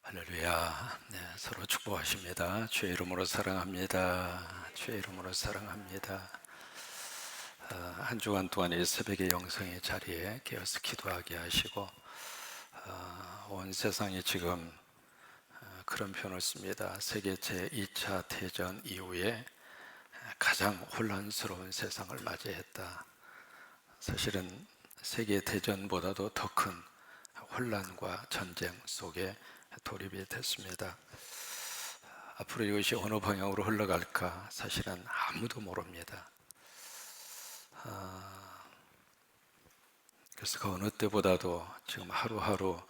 할렐루야. 네, 서로 축복하십니다. 주의 이름으로 사랑합니다. 주의 이름으로 사랑합니다. 한 주간 동안 이 새벽의 영성의 자리에 깨어서 기도하게 하시고, 온 세상이 지금 그런 표현을 씁니다. 세계 제2차 대전 이후에 가장 혼란스러운 세상을 맞이했다. 사실은 세계 대전보다도 더 큰 혼란과 전쟁 속에 돌입이 됐습니다. 앞으로 이것이 어느 방향으로 흘러갈까 사실은 아무도 모릅니다. 그래서 그 어느 때보다도 지금 하루하루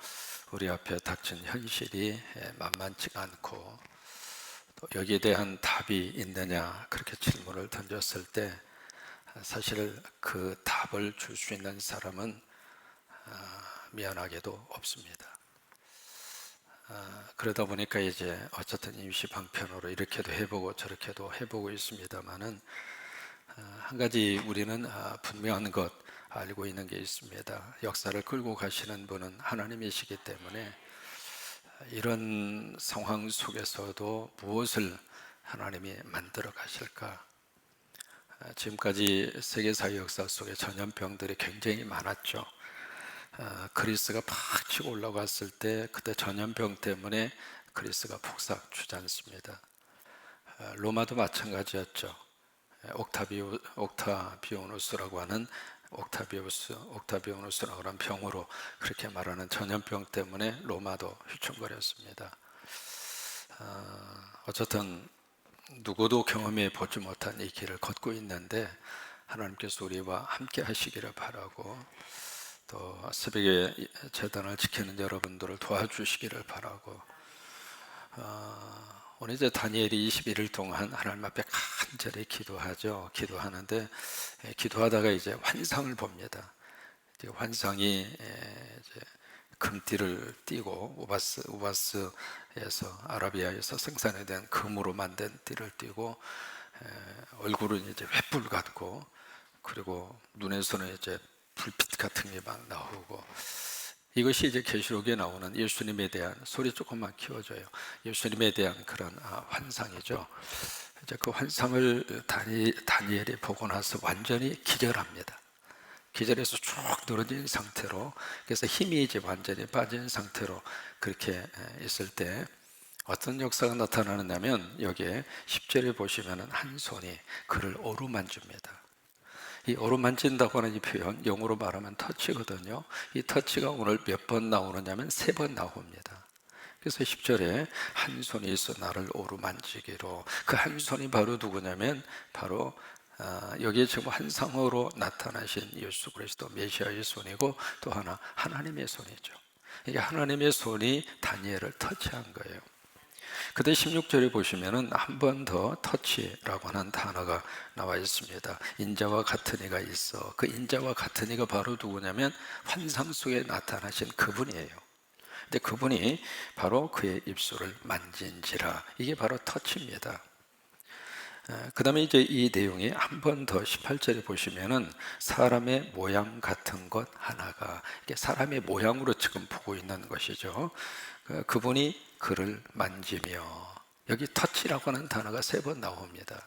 우리 앞에 닥친 현실이 만만치가 않고, 또 여기에 대한 답이 있느냐 그렇게 질문을 던졌을 때 사실 그 답을 줄 수 있는 사람은 미안하게도 없습니다. 그러다 보니까 이제 어쨌든 임시 방편으로 이렇게도 해보고 저렇게도 해보고 있습니다만은, 한 가지 우리는 분명한 것 알고 있는 게 있습니다. 역사를 끌고 가시는 분은 하나님이시기 때문에 이런 상황 속에서도 무엇을 하나님이 만들어 가실까? 지금까지 세계사의 역사 속에 전염병들이 굉장히 많았죠. 그리스가 팍 치고 올라갔을 때 그때 전염병 때문에 그리스가 폭삭 주저앉습니다. 로마도 마찬가지였죠. 옥타비오누스라고 하는 옥타비오누스라고 하는 병으로 그렇게 말하는 전염병 때문에 로마도 휘청거렸습니다. 어쨌든 누구도 경험해 보지 못한 이 길을 걷고 있는데 하나님께서 우리와 함께 하시기를 바라고, 또 새벽에 재단을 지키는 여러분들을 도와주시기를 바라고, 오늘 이제 다니엘이 21일 동안 하나님 앞에 간절히 기도하는데, 기도하다가 이제 환상을 봅니다. 이제 환상이 이제 금띠를 띠고, 우바스에서 아라비아에서 생산된 금으로 만든 띠를 띠고, 얼굴은 이제 횃불 같고, 그리고 눈에서는 이제 불빛 같은 게 막 나오고, 이것이 이제 계시록에 나오는 예수님에 대한, 소리 조금만 키워줘요. 예수님에 대한 그런 환상이죠. 이제 그 환상을 다니엘이 보고 나서 완전히 기절합니다. 기절해서 쭉 늘어진 상태로, 그래서 힘이 이제 완전히 빠진 상태로 그렇게 있을 때 어떤 역사가 나타나느냐면, 여기에 10절에 보시면 한 손이 그를 어루만집니다. 이 어루만진다고 하는 이 표현, 영어로 말하면 터치거든요. 이 터치가 오늘 몇 번 나오느냐면 3번 나옵니다. 그래서 10절에 한 손이 있어 나를 어루만지기로, 그 한 손이 바로 누구냐면 바로 여기에 지금 환상으로 나타나신 예수 그리스도 메시아의 손이고, 또 하나 하나님의 손이죠. 이게 하나님의 손이 다니엘을 터치한 거예요. 그때 16절에 보시면은 한 번 더 터치라고 하는 단어가 나와 있습니다. 인자와 같은 이가 있어. 그 인자와 같은 이가 바로 누구냐면 환상 속에 나타나신 그분이에요. 근데 그분이 바로 그의 입술을 만진지라, 이게 바로 터치입니다. 그 다음에 이제 이 내용이 한 번 더 18절에 보시면은 사람의 모양 같은 것 하나가, 이게 사람의 모양으로 지금 보고 있는 것이죠. 그분이 그를 만지며, 여기 터치라고 하는 단어가 3번 나옵니다.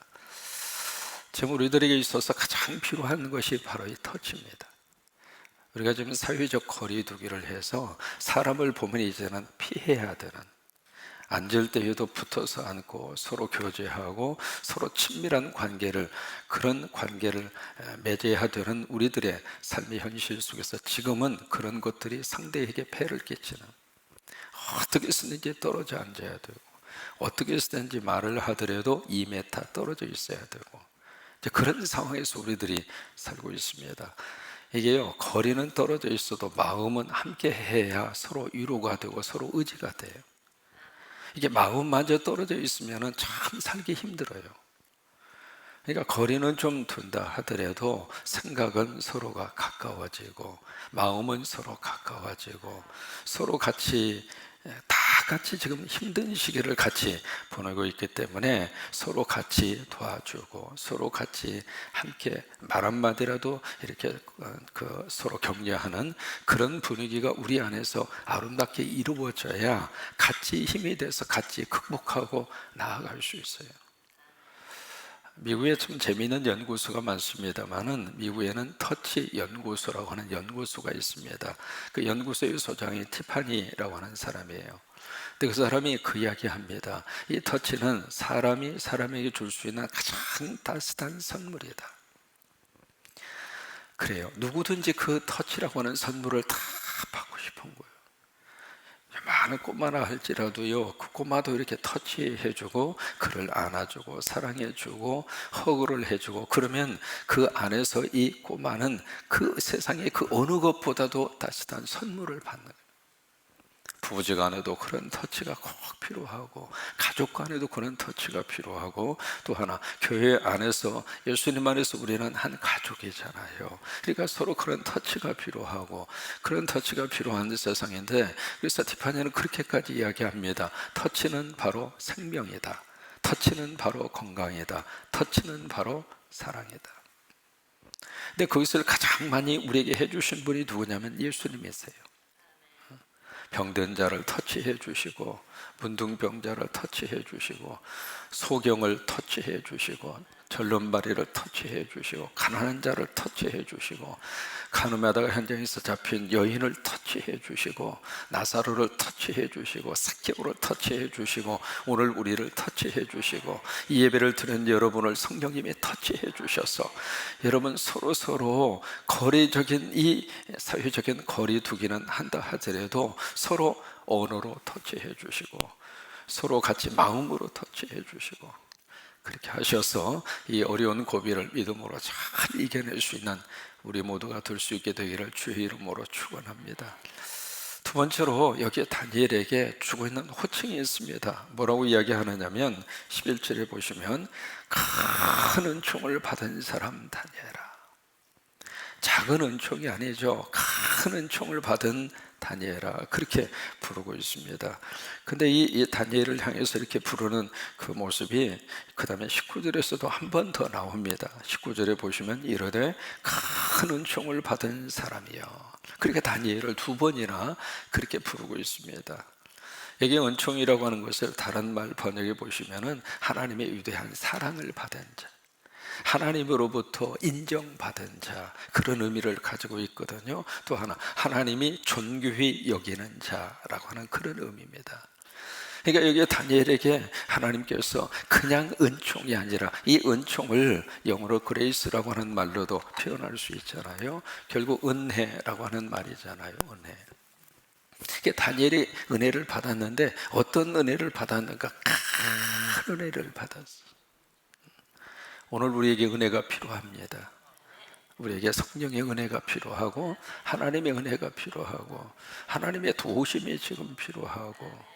지금 우리들에게 있어서 가장 필요한 것이 바로 이 터치입니다. 우리가 지금 사회적 거리두기를 해서 사람을 보면 이제는 피해야 되는, 앉을 때에도 붙어서 앉고 서로 교제하고 서로 친밀한 그런 관계를 맺어야 되는 우리들의 삶의 현실 속에서 지금은 그런 것들이 상대에게 폐를 끼치는, 어떻게 쓰든지 떨어져 앉아야 되고, 어떻게 쓰든지 말을 하더라도 2m 떨어져 있어야 되고, 이제 그런 상황에서 우리들이 살고 있습니다. 이게요, 거리는 떨어져 있어도 마음은 함께 해야 서로 위로가 되고 서로 의지가 돼요. 이게 마음마저 떨어져 있으면 참 살기 힘들어요. 그러니까 거리는 좀 둔다 하더라도 생각은 서로가 가까워지고, 마음은 서로 가까워지고, 서로 같이 다 같이 지금 힘든 시기를 같이 보내고 있기 때문에 서로 같이 도와주고 서로 같이 함께 말 한마디라도 이렇게 서로 격려하는 그런 분위기가 우리 안에서 아름답게 이루어져야 같이 힘이 돼서 같이 극복하고 나아갈 수 있어요. 미국에 좀 재미있는 연구소가 많습니다만은 미국에는 터치 연구소라고 하는 연구소가 있습니다. 그 연구소의 소장이 티파니라고 하는 사람이에요. 근데 그 사람이 그 이야기합니다. 이 터치는 사람이 사람에게 줄 수 있는 가장 따뜻한 선물이다. 그래요. 누구든지 그 터치라고 하는 선물을 다 받고 싶은 거예요. 많은 꼬마나 할지라도요, 그 꼬마도 이렇게 터치해주고 그를 안아주고 사랑해주고 허그를 해주고 그러면 그 안에서 이 꼬마는 그 세상의 그 어느 것보다도 따뜻한 선물을 받는 거예요. 부부지간에도 그런 터치가 꼭 필요하고 가족 간에도 그런 터치가 필요하고 또 하나 교회 안에서 예수님 안에서 우리는 한 가족이잖아요. 그러니까 서로 그런 터치가 필요하고 그런 터치가 필요한 세상인데 그래서 티파니는 그렇게까지 이야기합니다. 터치는 바로 생명이다. 터치는 바로 건강이다. 터치는 바로 사랑이다. 근데 그것을 가장 많이 우리에게 해주신 분이 누구냐면 예수님이세요. 병든 자를 터치해 주시고 문둥병자를 터치해 주시고 소경을 터치해 주시고 절름발이를 터치해 주시고 가난한 자를 터치해 주시고 간음하다가 현장에서 잡힌 여인을 터치해 주시고 나사로를 터치해 주시고 삭개오를 터치해 주시고 오늘 우리를 터치해 주시고 이 예배를 드린 여러분을 성령님이 터치해 주셔서 여러분 서로 거리적인 이 사회적인 거리 두기는 한다 하더라도 서로 언어로 터치해 주시고 서로 같이 마음으로 터치해 주시고 그렇게 하셔서 이 어려운 고비를 믿음으로 잘 이겨낼 수 있는 우리 모두가 될 수 있게 되기를 주의 이름으로 축원합니다. 두 번째로 여기에 다니엘에게 주고 있는 호칭이 있습니다. 뭐라고 이야기하느냐면 11절에 보시면 큰 은총을 받은 사람 다니엘아. 작은 은총이 아니죠. 큰 은총을 받은 다니엘아 그렇게 부르고 있습니다. 근데 이 다니엘을 향해서 이렇게 부르는 그 모습이 그 다음에 19절에서도 한 번 더 나옵니다. 19절에 보시면 이르되 큰 은총을 받은 사람이요. 그렇게 다니엘을 두 번이나 그렇게 부르고 있습니다. 여기 은총이라고 하는 것을 다른 말 번역해 보시면은 하나님의 위대한 사랑을 받은 자, 하나님으로부터 인정받은 자 그런 의미를 가지고 있거든요. 또 하나 하나님이 존귀히 여기는 자라고 하는 그런 의미입니다. 그러니까 여기 다니엘에게 하나님께서 그냥 은총이 아니라 이 은총을 영어로 그레이스라고 하는 말로도 표현할 수 있잖아요. 결국 은혜라고 하는 말이잖아요. 은혜. 그러니까 다니엘이 은혜를 받았는데 어떤 은혜를 받았는가? 큰 은혜를 받았어요. 오늘 우리에게 은혜가 필요합니다. 우리에게 성령의 은혜가 필요하고 하나님의 은혜가 필요하고 하나님의 도우심이 지금 필요하고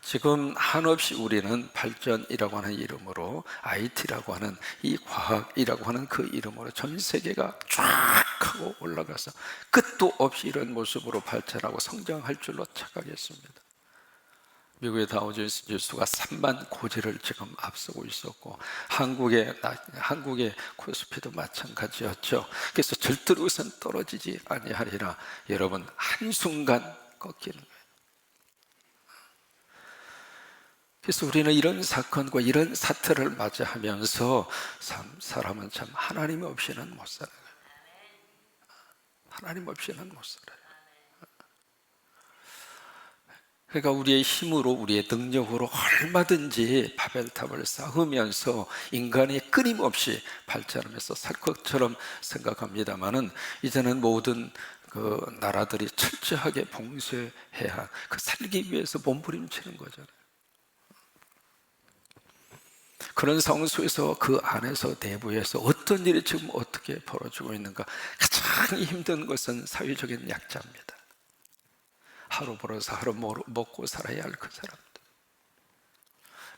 지금 한없이 우리는 발전이라고 하는 이름으로 IT라고 하는 이 과학이라고 하는 그 이름으로 전 세계가 쫙 하고 올라가서 끝도 없이 이런 모습으로 발전하고 성장할 줄로 착각했습니다. 미국의 다우존스 지수가 3만 고지를 지금 앞서고 있었고 한국의 코스피도 마찬가지였죠. 그래서 절대로 우선 떨어지지 아니하리라. 여러분 한순간 꺾이는 거예요. 그래서 우리는 이런 사건과 이런 사태를 맞이하면서 사람은 참 하나님 없이는 못 살아요. 하나님 없이는 못 살아요. 그러니까 우리의 힘으로 우리의 능력으로 얼마든지 바벨탑을 쌓으면서 인간이 끊임없이 발전하면서 살 것처럼 생각합니다마는 이제는 모든 그 나라들이 철저하게 봉쇄해야 그 살기 위해서 몸부림치는 거잖아요. 그런 상황 속에서 그 안에서 내부에서 어떤 일이 지금 어떻게 벌어지고 있는가? 가장 힘든 것은 사회적인 약자입니다. 하루 벌어서 하루 먹고 살아야 할 그 사람들.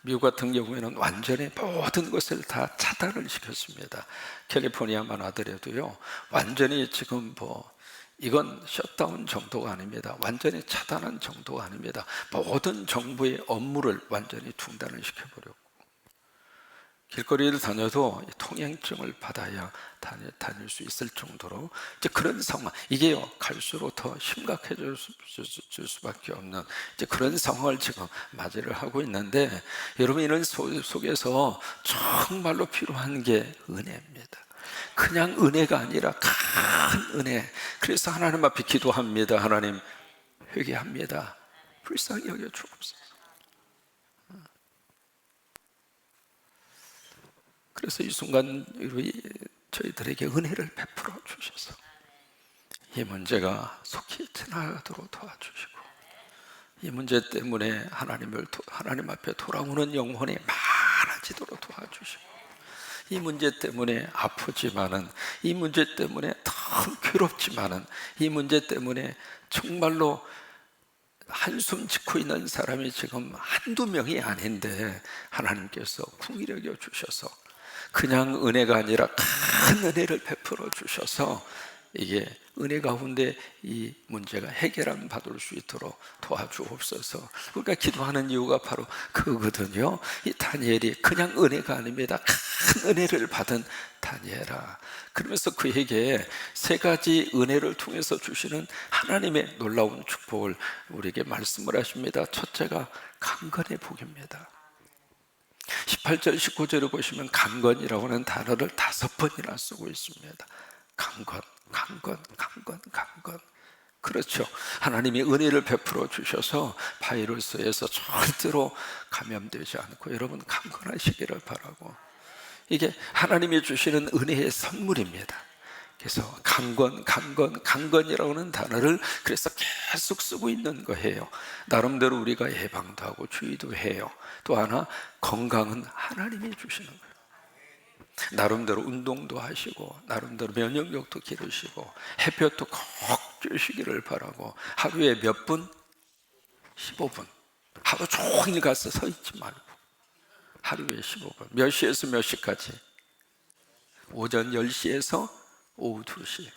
미국 같은 경우에는 완전히 모든 것을 다 차단을 시켰습니다. 캘리포니아만 하더라도요, 완전히 지금 이건 셧다운 정도가 아닙니다. 완전히 차단한 정도가 아닙니다. 모든 정부의 업무를 완전히 중단을 시켜버렸고, 길거리를 다녀도 통행증을 받아야 다닐 수 있을 정도로 이제 그런 상황, 이게요 갈수록 더 심각해질 수밖에 없는 이제 그런 상황을 지금 맞이를 하고 있는데, 여러분 이런 속에서 정말로 필요한 게 은혜입니다. 그냥 은혜가 아니라 큰 은혜. 그래서 하나님 앞에 기도합니다. 하나님, 회개합니다. 불쌍히 여겨 주옵소서. 그래서 이 순간 저희들에게 은혜를 베풀어 주셔서 이 문제가 속히 지나가도록 도와주시고, 이 문제 때문에 하나님 앞에 돌아오는 영혼이 많아지도록 도와주시고, 이 문제 때문에 아프지만은, 이 문제 때문에 더 괴롭지만은, 이 문제 때문에 정말로 한숨 짓고 있는 사람이 지금 한두 명이 아닌데 하나님께서 궁히 여겨 주셔서 그냥 은혜가 아니라 큰 은혜를 베풀어 주셔서 이게 은혜 가운데 이 문제가 해결함 받을 수 있도록 도와주옵소서. 우리가 기도하는 이유가 바로 그거거든요. 이 다니엘이 그냥 은혜가 아닙니다. 큰 은혜를 받은 다니엘아. 그러면서 그에게 세 가지 은혜를 통해서 주시는 하나님의 놀라운 축복을 우리에게 말씀을 하십니다. 첫째가 강건의 복입니다. 18절 19절을 보시면 강건이라고 하는 단어를 5번이나 쓰고 있습니다. 강건, 강건, 강건, 강건. 그렇죠. 하나님이 은혜를 베풀어 주셔서 바이러스에서 절대로 감염되지 않고 여러분 강건하시기를 바라고, 이게 하나님이 주시는 은혜의 선물입니다. 그래서 강건, 강건, 강건이라고 하는 단어를 그래서 계속 쓰고 있는 거예요. 나름대로 우리가 예방도 하고 주의도 해요. 또 하나, 건강은 하나님이 주시는 거예요. 나름대로 운동도 하시고 나름대로 면역력도 기르시고 햇볕도 꼭 쬐시기를 바라고, 하루에 몇 분? 15분. 하루 종일 가서 서 있지 말고 하루에 15분. 몇 시에서 몇 시까지? 오전 10시에서 오후 2시.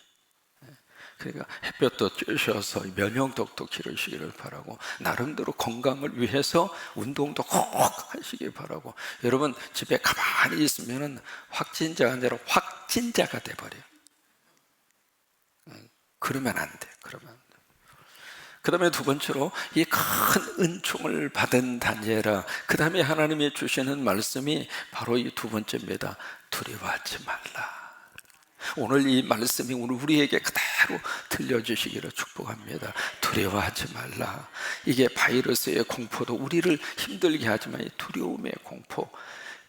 그러니까 햇볕도 쬐셔서 면역력도 기르시기를 바라고, 나름대로 건강을 위해서 운동도 꼭 하시길 바라고. 여러분 집에 가만히 있으면 확진자가 아니라 확진자가 돼버려요. 그러면 안 돼. 그러면 안 돼. 그 다음에 두 번째로 이 큰 은총을 받은 다니엘아, 그 다음에 하나님이 주시는 말씀이 바로 이 두 번째입니다. 두려워하지 말라. 오늘 이 말씀이 오늘 우리에게 그대로 들려주시기를 축복합니다. 두려워하지 말라. 이게 바이러스의 공포도 우리를 힘들게 하지만 이 두려움의 공포,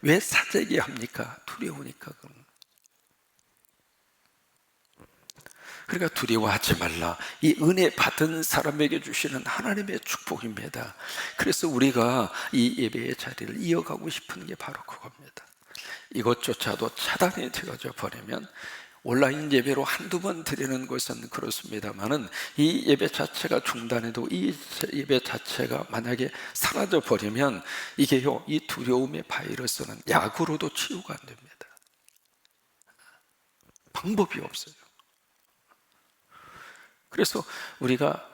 왜 사재기 합니까? 두려우니까. 그러니까 두려워하지 말라. 이 은혜 받은 사람에게 주시는 하나님의 축복입니다. 그래서 우리가 이 예배의 자리를 이어가고 싶은 게 바로 그겁니다. 이것조차도 차단이 되어져 버리면, 온라인 예배로 한두 번 드리는 것은 그렇습니다만은 이 예배 자체가 중단해도, 이 예배 자체가 만약에 사라져 버리면 이게요, 이 두려움의 바이러스는 약으로도 치유가 안 됩니다. 방법이 없어요. 그래서 우리가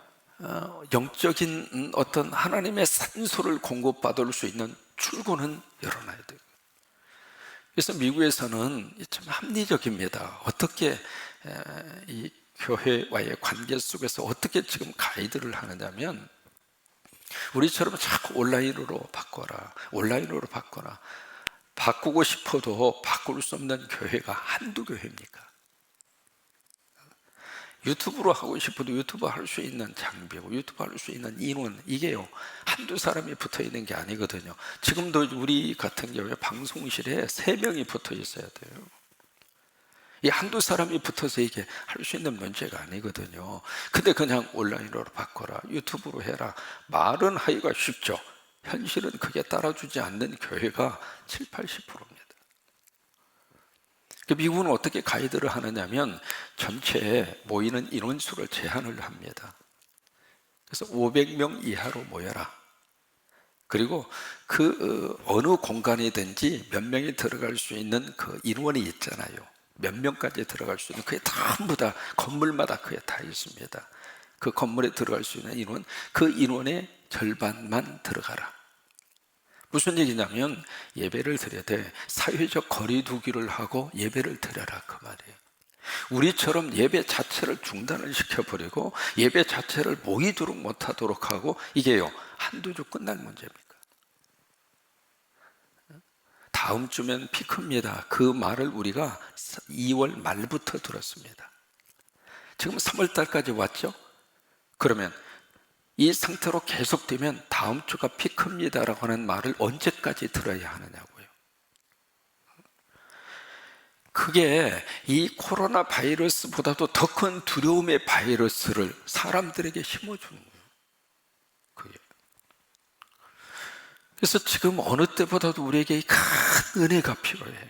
영적인 어떤 하나님의 산소를 공급받을 수 있는 출구는 열어놔야 돼요. 그래서 미국에서는 참 합리적입니다. 어떻게 이 교회와의 관계 속에서 어떻게 지금 가이드를 하느냐면, 우리처럼 자꾸 온라인으로 바꿔라, 온라인으로 바꿔라. 바꾸고 싶어도 바꿀 수 없는 교회가 한두 교회입니까? 유튜브로 하고 싶어도 유튜브 할 수 있는 장비고 유튜브 할 수 있는 인원, 이게요 한두 사람이 붙어 있는 게 아니거든요. 지금도 우리 같은 경우에 방송실에 3명이 붙어 있어야 돼요. 이 한두 사람이 붙어서 이게 할 수 있는 문제가 아니거든요. 근데 그냥 온라인으로 바꿔라, 유튜브로 해라, 말은 하기가 쉽죠. 현실은 그게 따라주지 않는 교회가 7, 80%입니다. 미국은 어떻게 가이드를 하느냐면 전체에 모이는 인원수를 제한을 합니다. 그래서 500명 이하로 모여라. 그리고 그 어느 공간이든지 몇 명이 들어갈 수 있는 그 인원이 있잖아요. 몇 명까지 들어갈 수 있는, 그게 전부 다 건물마다 그게 다 있습니다. 그 건물에 들어갈 수 있는 인원, 그 인원의 절반만 들어가라. 무슨 얘기냐면 예배를 드려야 돼. 사회적 거리 두기를 하고 예배를 드려라, 그 말이에요. 우리처럼 예배 자체를 중단을 시켜버리고 예배 자체를 모이도록 못하도록 하고, 이게요 한두 주 끝날 문제입니까? 다음 주면 피크입니다. 그 말을 우리가 2월 말부터 들었습니다. 지금 3월 달까지 왔죠? 그러면 이 상태로 계속되면 다음 주가 피크입니다라고 하는 말을 언제까지 들어야 하느냐고요. 그게 이 코로나 바이러스보다도 더 큰 두려움의 바이러스를 사람들에게 심어주는 거예요. 그게. 그래서 지금 어느 때보다도 우리에게 큰 은혜가 필요해요.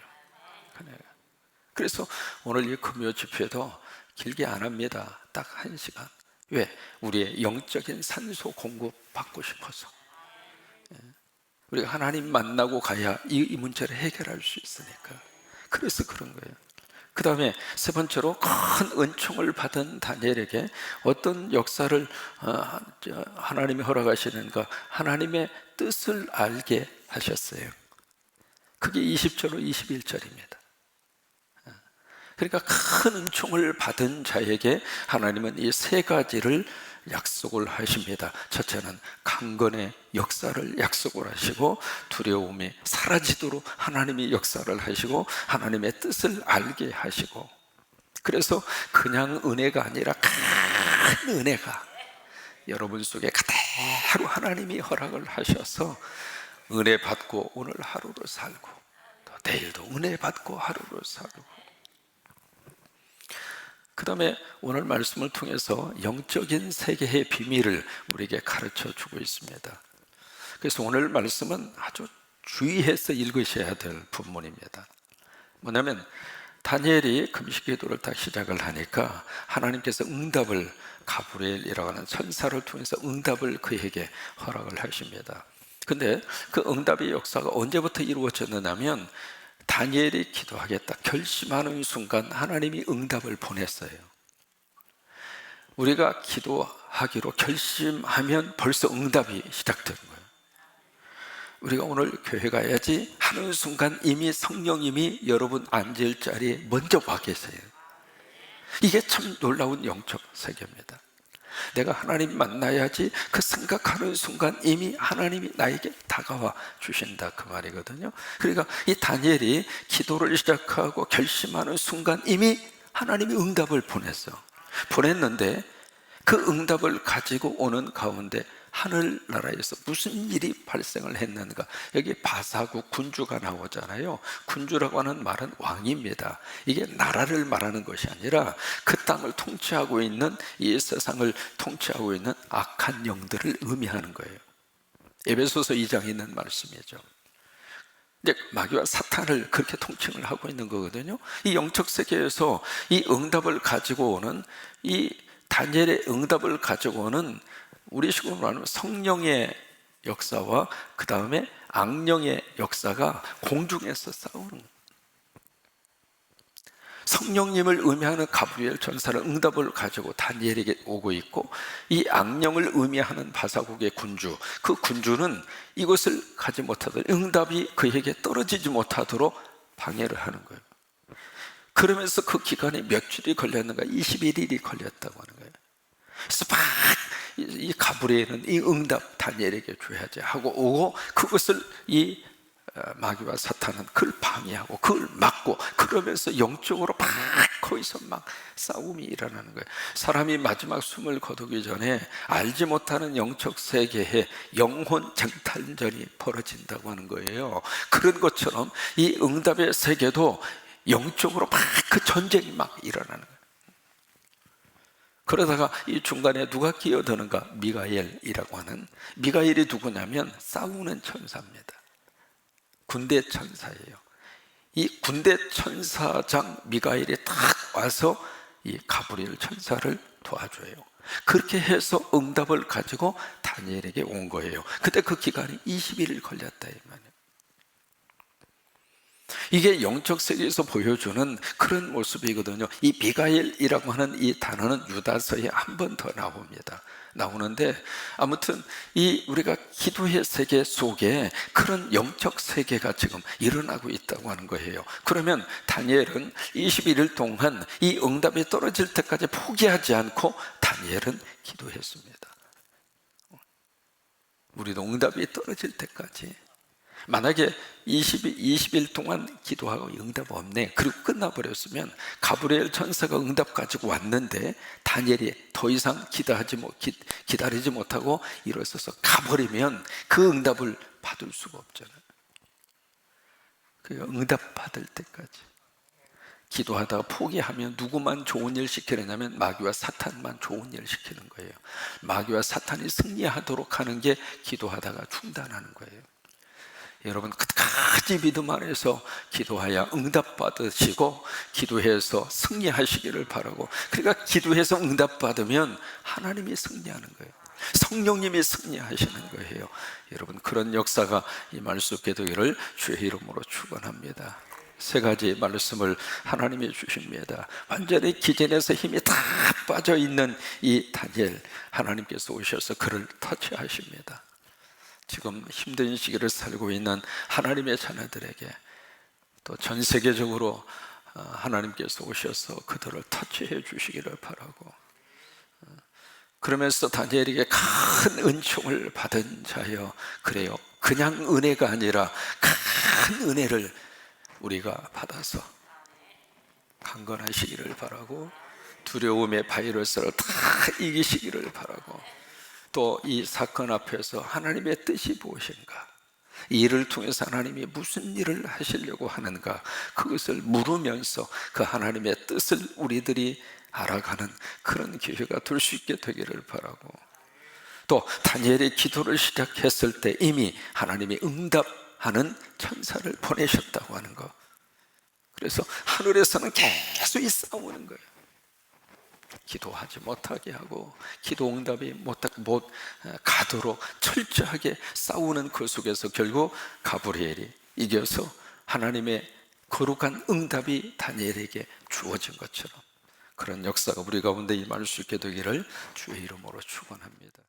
그래서 오늘 이 금요 집회도 길게 안 합니다. 딱 1시간. 왜? 우리의 영적인 산소 공급 받고 싶어서. 우리가 하나님 만나고 가야 이 문제를 해결할 수 있으니까. 그래서 그런 거예요. 그 다음에 세 번째로 큰 은총을 받은 다니엘에게 어떤 역사를 하나님이 허락하시는가, 하나님의 뜻을 알게 하셨어요. 그게 20절로 21절입니다. 그러니까 큰 은총을 받은 자에게 하나님은 이 세 가지를 약속을 하십니다. 첫째는 강건의 역사를 약속을 하시고, 두려움이 사라지도록 하나님이 역사를 하시고, 하나님의 뜻을 알게 하시고, 그래서 그냥 은혜가 아니라 큰 은혜가 여러분 속에 그대로 하나님이 허락을 하셔서 은혜 받고 오늘 하루를 살고, 또 내일도 은혜 받고 하루를 살고, 그 다음에 오늘 말씀을 통해서 영적인 세계의 비밀을 우리에게 가르쳐 주고 있습니다. 그래서 오늘 말씀은 아주 주의해서 읽으셔야 될 본문입니다. 뭐냐면 다니엘이 금식 기도를 딱 시작을 하니까 하나님께서 응답을, 가브리엘이라고 하는 천사를 통해서 응답을 그에게 허락을 하십니다. 근데 그 응답의 역사가 언제부터 이루어졌느냐면 다니엘이 기도하겠다 결심하는 순간 하나님이 응답을 보냈어요. 우리가 기도하기로 결심하면 벌써 응답이 시작되는 거예요. 우리가 오늘 교회 가야지 하는 순간 이미 성령님이 여러분 앉을 자리에 먼저 와 계세요. 이게 참 놀라운 영적 세계입니다. 내가 하나님 만나야지 그 생각하는 순간 이미 하나님이 나에게 다가와 주신다, 그 말이거든요. 그러니까 이 다니엘이 기도를 시작하고 결심하는 순간 이미 하나님이 응답을 보냈는데 그 응답을 가지고 오는 가운데 하늘나라에서 무슨 일이 발생을 했는가. 여기 바사국 군주가 나오잖아요. 군주라고 하는 말은 왕입니다. 이게 나라를 말하는 것이 아니라 그 땅을 통치하고 있는, 이 세상을 통치하고 있는 악한 영들을 의미하는 거예요. 에베소서 2장에 있는 말씀이죠. 이제 마귀와 사탄을 그렇게 통칭을 하고 있는 거거든요. 이 영적 세계에서 이 응답을 가지고 오는, 이 다니엘의 응답을 가지고 오는, 우리 식으로 말하면 성령의 역사와 그 다음에 악령의 역사가 공중에서 싸우는 거예요. 성령님을 의미하는 가브리엘 천사는 응답을 가지고 다니엘에게 오고 있고, 이 악령을 의미하는 바사국의 군주, 그 군주는 이것을 가지 못하도록, 응답이 그에게 떨어지지 못하도록 방해를 하는 거예요. 그러면서 그 기간이 몇 주일이 걸렸는가? 21일이 걸렸다고 하는 거예요. 그래서 막 이 가브리엘은 이 응답 다니엘에게 줘야지 하고 오고, 그것을 이 마귀와 사탄은 그걸 방해하고 그걸 막고, 그러면서 영적으로 막 거기서 막 싸움이 일어나는 거예요. 사람이 마지막 숨을 거두기 전에 알지 못하는 영적 세계에 영혼 쟁탈전이 벌어진다고 하는 거예요. 그런 것처럼 이 응답의 세계도 영적으로 막 그 전쟁이 막 일어나는 거예요. 그러다가 이 중간에 누가 끼어드는가? 미가엘이라고 하는, 미가엘이 누구냐면 싸우는 천사입니다. 군대 천사예요. 이 군대 천사장 미가엘이 딱 와서 이 가브리엘 천사를 도와줘요. 그렇게 해서 응답을 가지고 다니엘에게 온 거예요. 그때 그 기간이 21일 걸렸다 이 말이에요. 이게 영적 세계에서 보여주는 그런 모습이거든요. 이 미가엘이라고 하는 이 단어는 유다서에 한 번 더 나오는데, 아무튼 이 우리가 기도의 세계 속에 그런 영적 세계가 지금 일어나고 있다고 하는 거예요. 그러면 다니엘은 21일 동안 이 응답이 떨어질 때까지 포기하지 않고 다니엘은 기도했습니다. 우리도 응답이 떨어질 때까지, 만약에 20일 동안 기도하고 응답 없네, 그리고 끝나버렸으면, 가브리엘 천사가 응답 가지고 왔는데 다니엘이 더 이상 기다리지 못하고 일어서서 가버리면 그 응답을 받을 수가 없잖아요. 그러니까 응답 받을 때까지 기도하다가 포기하면 누구만 좋은 일 시키느냐면 마귀와 사탄만 좋은 일 시키는 거예요. 마귀와 사탄이 승리하도록 하는 게 기도하다가 중단하는 거예요. 여러분, 끝까지 믿음 안에서 기도하여 응답 받으시고 기도해서 승리하시기를 바라고. 그러니까 기도해서 응답 받으면 하나님이 승리하는 거예요. 성령님이 승리하시는 거예요. 여러분, 그런 역사가 임할 수 있게 되기를 주의 이름으로 축원합니다. 세 가지 말씀을 하나님이 주십니다. 완전히 기진에서 힘이 다 빠져 있는 이 다니엘, 하나님께서 오셔서 그를 터치하십니다. 지금 힘든 시기를 살고 있는 하나님의 자녀들에게, 또 전 세계적으로 하나님께서 오셔서 그들을 터치해 주시기를 바라고, 그러면서 다니엘에게 큰 은총을 받은 자여, 그래요, 그냥 은혜가 아니라 큰 은혜를 우리가 받아서 강건하시기를 바라고, 두려움의 바이러스를 다 이기시기를 바라고, 또 이 사건 앞에서 하나님의 뜻이 무엇인가, 이 일을 통해서 하나님이 무슨 일을 하시려고 하는가, 그것을 물으면서 그 하나님의 뜻을 우리들이 알아가는 그런 기회가 될 수 있게 되기를 바라고, 또 다니엘이 기도를 시작했을 때 이미 하나님이 응답하는 천사를 보내셨다고 하는 거. 그래서 하늘에서는 계속 싸우는 거예요. 기도하지 못하게 하고 기도 응답이 못 가도록 철저하게 싸우는 그 속에서 결국 가브리엘이 이겨서 하나님의 거룩한 응답이 다니엘에게 주어진 것처럼, 그런 역사가 우리 가운데 임할 수 있게 되기를 주의 이름으로 축원합니다.